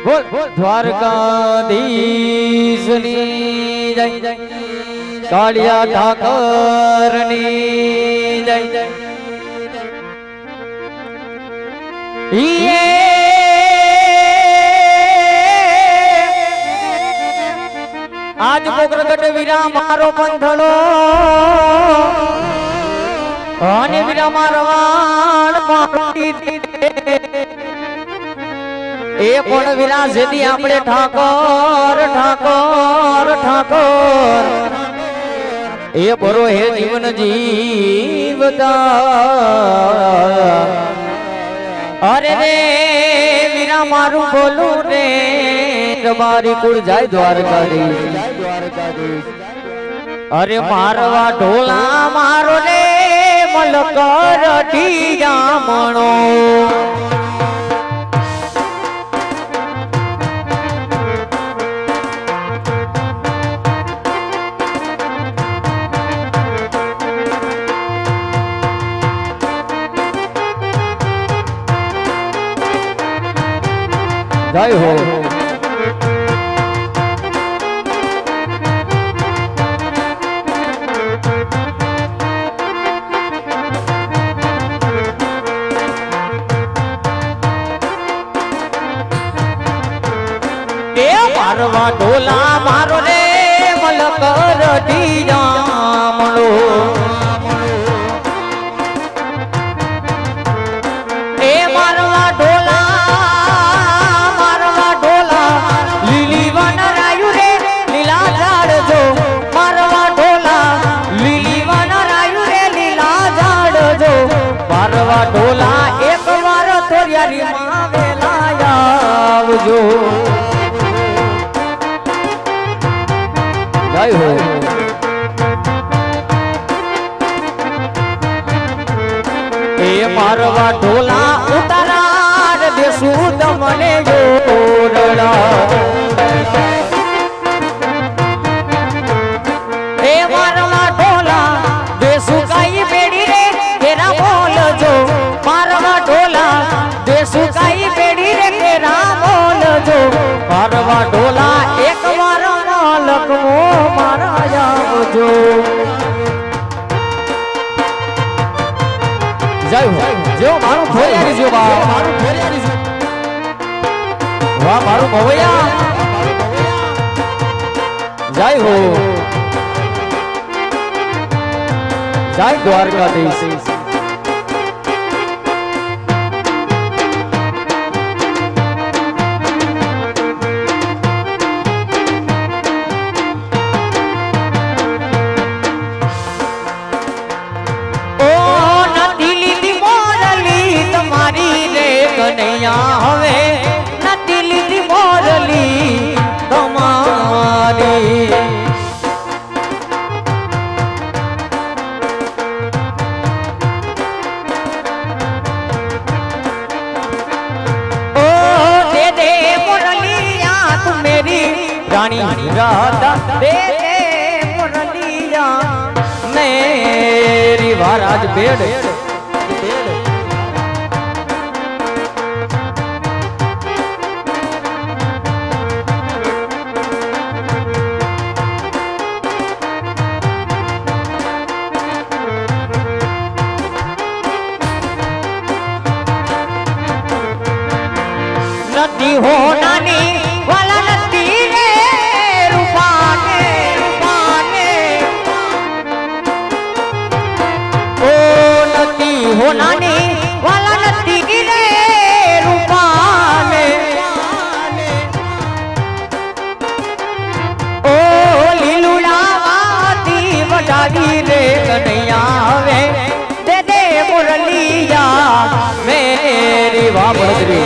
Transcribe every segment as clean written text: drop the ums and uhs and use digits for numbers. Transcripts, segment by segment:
બોલ દ્વારકાધીશની જય કાળિયા ઠાકરની જય આજ મોગરગઢ વીરા મારો પંથળો અને વીરા મારવાણ એ કોણ વીરા જેથી આપણે ઠાકોર ઠાકોર ઠાકોર એ બરો હે જીવન જીવતા અરે રે વીરા મારું બોલું રે તમારી કુળ જાય દ્વારકાધીશ અરે મારવા ઢોલા મારો રે મલકર ઢીયામણો જય હો મારવા ઢોલા મારો રે મલકર ઢીયામણો એ મારવા ઢોલા લીલી વન રાયુ રે લીલા ઝાડજો મારવા ઢોલા લીલી વન રાયુ રે લીલા ઝાડજો મારવા ઢોલા એક વાર થોરિયારી માં વેલા આવજો જય હો એ મારવા ઢોલા ઉતારા દેશું તમને જોરડા એ મારવા ઢોલા દેશું કાઈ પેડી રે તેરા બોલજો મારવા ઢોલા દેશું કાઈ પેડી રે તેરા બોલજો મારવા ઢોલા એક વાર લખવો મારા આવજો જય હો જો મારું ફોરિયારી જો મારું ફોરિયારી જો વાહ મારું ભવૈયા જય હો જય દ્વારકાધીશ હવે નથી લીધી મોરલી તમારી ઓ દે દે મોરલિયા તું મેરી રાણી રાધા દે દે મોરલિયા મેરી વારાજ બેડ नदी हो नानी वाला नदी रे रूपाने रूपाने ओ नदी हो नानी वाला नदी रे रूपाने ओ लीलुड़ा वाती वडावी रे कन्हैया वे दे दे मुरलिया मेरी वाबड़री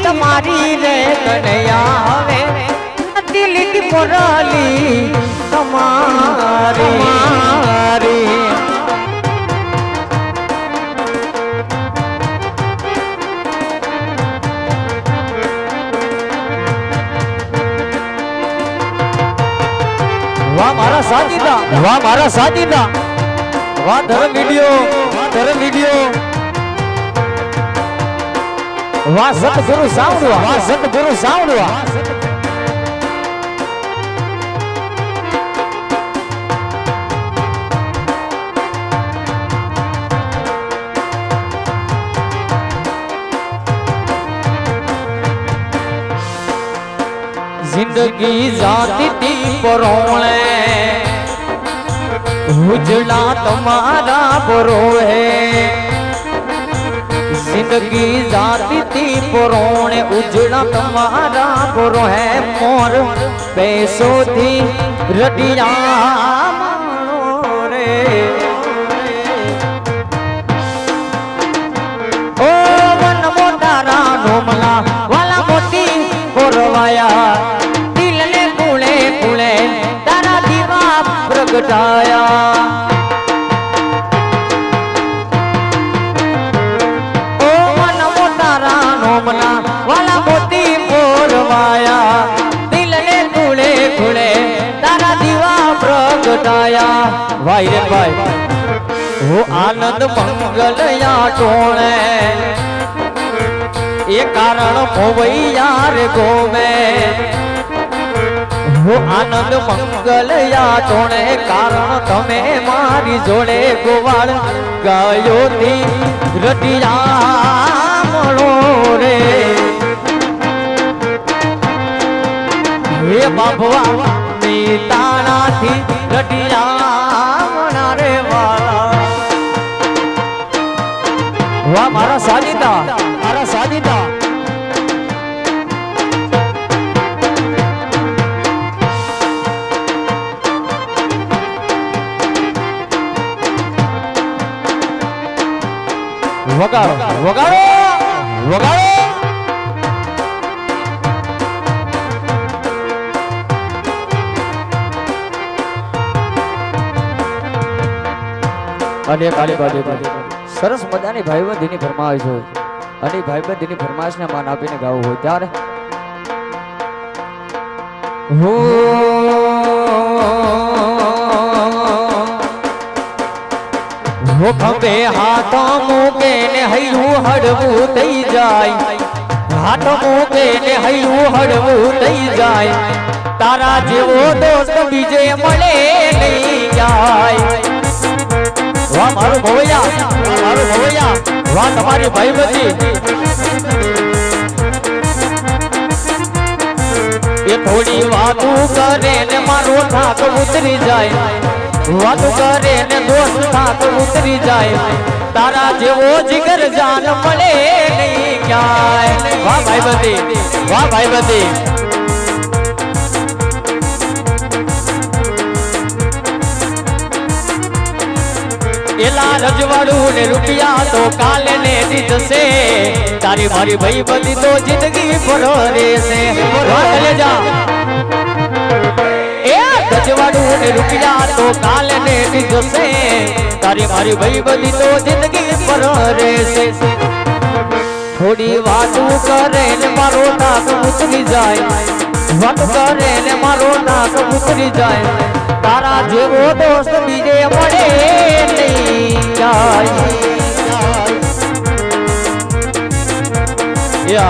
તમારી રે કનૈયા હવે નથી લીધી મોરલી તમારી વાહ મારા સાજીદા, વાહ મારા સાજીદા, વાહ ધર્મ વિડિયો, વાહ ધર્મ વિડિયો, વાહ સતગુરુ સાવડવા, વાહ સતગુરુ સાવડવા. जिंदगी जाती थी परोणे उजड़ा तुम्हारा बरो है जिंदगी जाती थी परोणे उजड़ा तुम्हारा बरो है मोर पैसों थी रटिया रे ओ वन मोटारा ढोमला वाला मोती कोरवाया प्रगटाया ओ मन मोटारा नोमना वाला मोती मोरवाया दिल ने खुले खुले तारा दीवा प्रगटाया भाई रे भाई वो आनंद मंगल या टोणे ये कारण मोवैया रे गोमे वो आनंद मंगल या टोणे कारण तमे मारी जोड़े गोवाल गायो थी रटिया मळो रे हे बाबा नीताना थी रटिया मणा रे वाला वाह मारा साजिदा, मारा साजिदा. વગાડો વગાડો વગાડો અને કાલી બાજુ સરસ મજાની ભાઈબંધીની ફરમાઈશ હોય અને ભાઈબંધીની ફરમાઈશને માન આપીને ગાવું હોય ત્યારે वो खंबे हाथों मूके ने हयू हड़वू थई जाय हाथ मूके ने हयू हड़वू थई जाय तारा जेवो दोस्त बीजे मळे नहीं जाय वाह मारो भवैया, मारो भवैया, वाह तुम्हारी भाईबंधी ये थोड़ी बातू करे ने मारो थाक उतरी जाय वात करे ने दोस्त थाक उतरी जाए तारा जेवो जिगर जान मळे नहीं क्याय वाह भाईबंधी, वाह भाईबंधी. एला रजवाड़ू ने रुपया तो काले ने दीद से तारी मारी भाईबंधी तो जिंदगी भरो रे से ले जा रजवाड़ू ने रुपया तो काल ने दीद से तारी मारी भाईबंधी तो जिंदगी पर रे से थोड़ी बातू करे ने मारो नाक उतरी जाए बात करे ने मारो नाक उतरी जाए तारा जेवो दोस्त बीजे मळे नहीं जाए या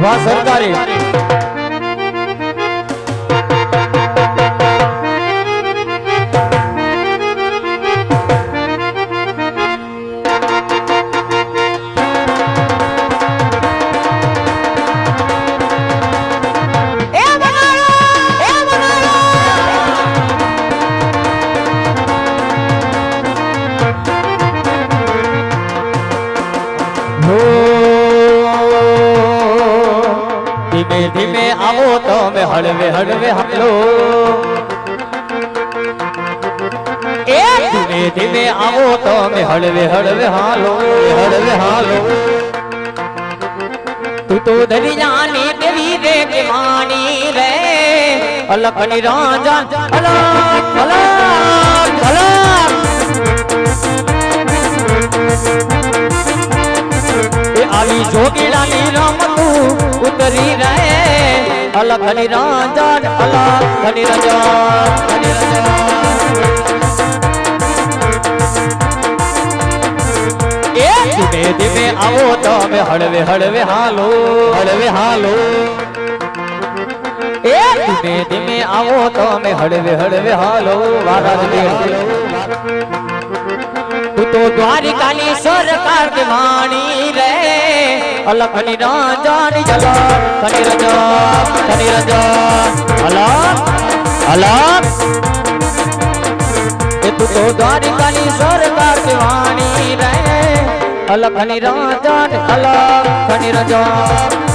वाह सरकारी धीमे धीमे आवो तो मैं हड़वे हड़वे हमलो ए धीमे धीमे आवो तो मैं हड़वे हड़वे हालो तू तो दरियानी देवी रे के मानी रे अलख निरंजन अलख अलख अलख અલગ નિરંજન અલગ નિરંજન ધીમે ધીમે આવો તમે હળવે હળવે હાલો હળવે હાલો એ ધીમે ધીમે આવો તમે હળવે હળવે હાલો વારાજ તું તો દ્વારિકાની સરકાર કે માણી રે અલગ નિરંજન અલગ નિરંજન અલગ અલગ એ તું તો દ્વારિકાની સરકાર કે વાણી રે અલગ નિરંજન અલગ નિરંજન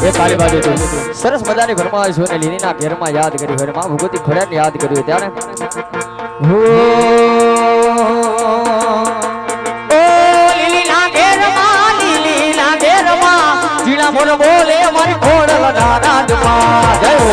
એ કાલી બાજુ તો સરસ મજાની ફરમાઈશ હોય ને લીલીના ઘેરમાં યાદ કરી હોય માં ભગવતી ખોડિયારને યાદ કર્યું ત્યારે ઓ લીલીના ઘેરમાં જીણા મોર બોલે મારી ખોડલ રાજમાં જય હો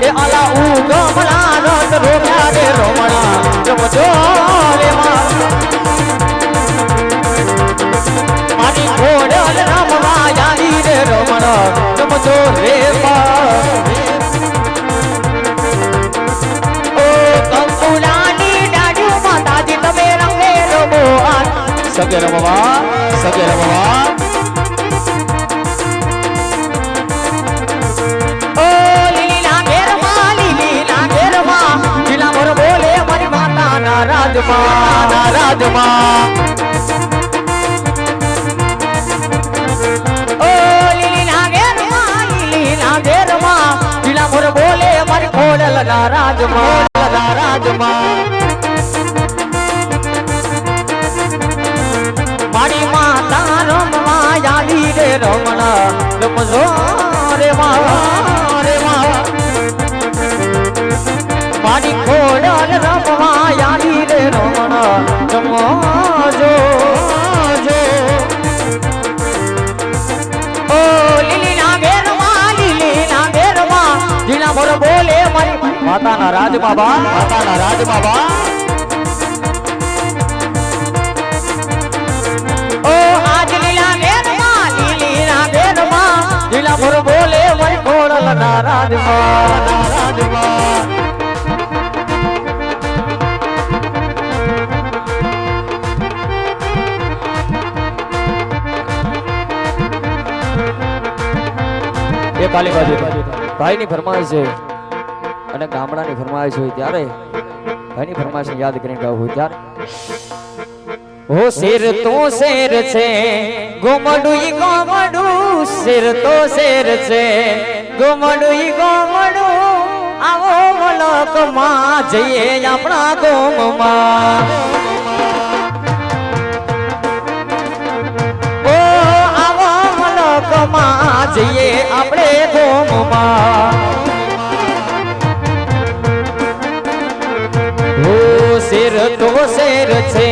એ આલા ઉગમલા રત રોમ્યા રે રોમણા જમજો રે મારી ખોડલ રમવા જાની રે રોમણા જમજો રે ઓ કંકુલાની ડાડુ માતાજી તમે રંગે રમો સગે રમવા સગે રમવા રાજમાં ઓ લીલીના ઘેરમાં જીલા મોર બોલે મારી ખોડલ ના રાજમાં મારી માતા રમવા આવી રે રમણા રમજો રે મારી ખોડલ રમવા આવી રે રમણા જમજો ઓ લીલીના ઘેરમાં જીણા મોર બોલે મારી માતાના રાજમાં બા માતાના રાજમાં બા ઓ આજ લીલીના ઘેરમાં જીણા મોર બોલે મારી ખોડલ ના રાજમાં કાલી બાજુ ભાઈની ફરમાઈશ છે અને ગામડાની ફરમાઈશ હોય ત્યારે ભાઈની ફરમાઈશ યાદ કરીને ગાવું હોય ત્યારે ઓ શેર તો શેર છે ગોમડું ગોમડું શેર તો શેર છે ગોમડું આવો મલકમાં જઈએ આપણા ગોમમાં જઈએ આપણે ગોમમાં ઓ શેર તો શેર છે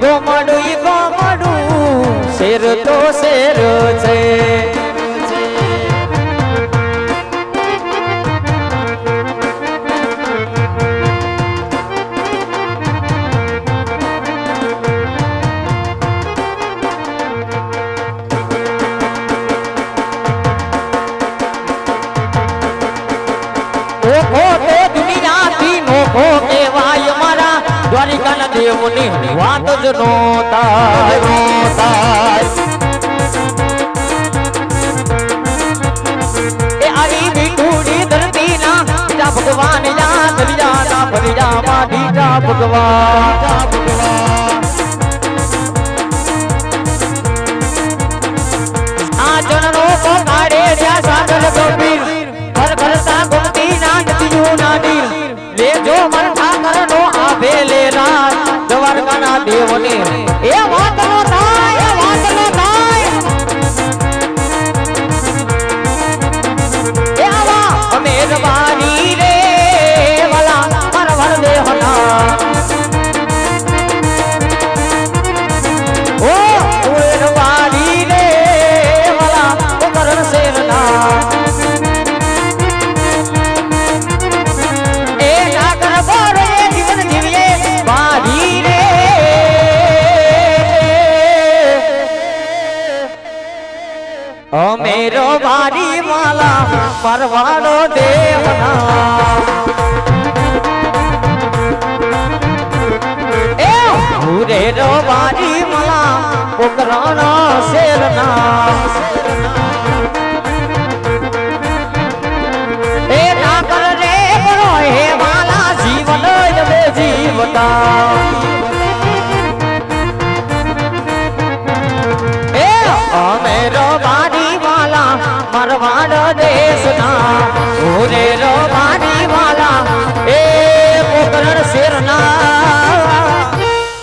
ગોમડું શેર તો શેર છે દ્વારિકાના દેવની વાત જ નો થાય એ આવી બીઠુડી ધરતીના બીજા ભગવાન યાદ લીધા ભરિયામાં દીધા ભગવાન આ જણનો પોકાડે જ્યાં સાગર ગંભીર ઘર ઘરતા ગોમતી ના નદીઓ ના નીર લેજો મન ઠાકર નો આવેલે રાત દ્વારકાના દેવને એ વાત નો થાય એ આવા મેરબાની રે વાલા પરવર દેહના ઓ મેરબાની પરવાડો દેવના એ ભૂરે રો બાજી મલા પોકરાના શેરના